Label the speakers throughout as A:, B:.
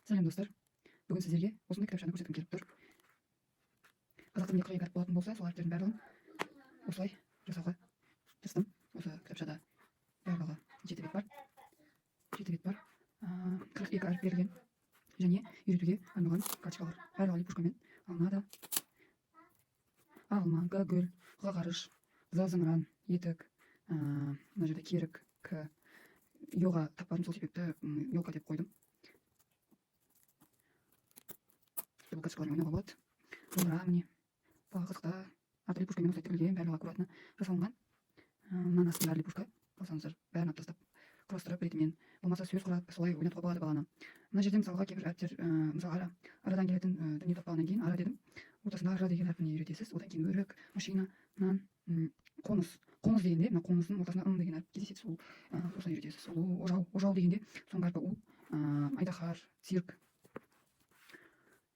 A: Сәлем достар. Бүгін сіздерге осындай кітапшаны көрсеткім келіп тұр. Қазақ тілінде қырық екі болатын болса, сол әріптердің барлығын осылай жасауға тырыстым. Осы кітапшада барлығы 7 бет бар. 7 бет бар. 42 әріп берілген және үйретуге арналған карточкалар. Барлығы липушкамен алынады. Алма, гүл, ғағарыш, зымыран, етік, мына жерде керік, йоға таппадым, сол себепті елка деп қойдым. Бұл карточкалармен ойнауға болады. Домбыра міне қызықта арты липушкамен осылай тігілген, барлығы аккуратно жасалынған. Мынаның астының бәрі липушка. Қалсаңыздар бәрін алып тастап құрастырып ретімен болмаса сөз құрап солай ойнатуға болады баланы. Мына жерде мысалға кейбір әріптер мысалы арадан келетін дүние таппағаннан кейін ара дедім. Ортасында ара деген әрпіне үйретесіз. Одан кейін өрік, машина, нан, қоныс. Қоныс дегенде мына қоныстың ортасына деген әріп кездеседі. Сол осылай үйретесіз. Ожау дегенде соңғы әрпі у, айдаһар, цирк.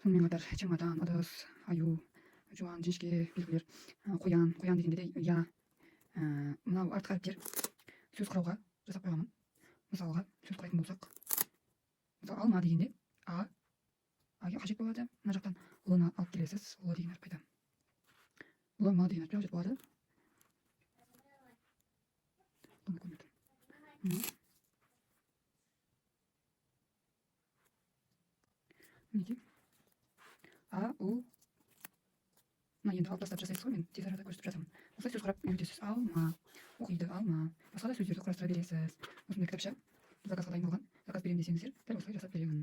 A: Сонымен қатар чемодан, ыдыс, аю, жуан, жіңішке белгілер, қоян дегенде де я. Мынау артқы әріптер сөз құрауға жасап қойғанмын. Мысалға сөз құрайтын болсақ, мысалы алма дегенде аға қажет болады. Мына жақтан лыны алып келесіз, лы деген әріп қайда. Лы ма деген әріп қажет болады. Мінекей. У. Мына енді алып тастап жасайсыз ғой, мен тез арада көрсетіп жатырмын. Осылай сөз құрап үйретесіз. Алма, оқиды, алма. Басқа да сөздерді құрастыра бересіз. Осындай кітапша заказға дайындалған. Заказ беремін десеңіздер, дәл осылай жасап беремін.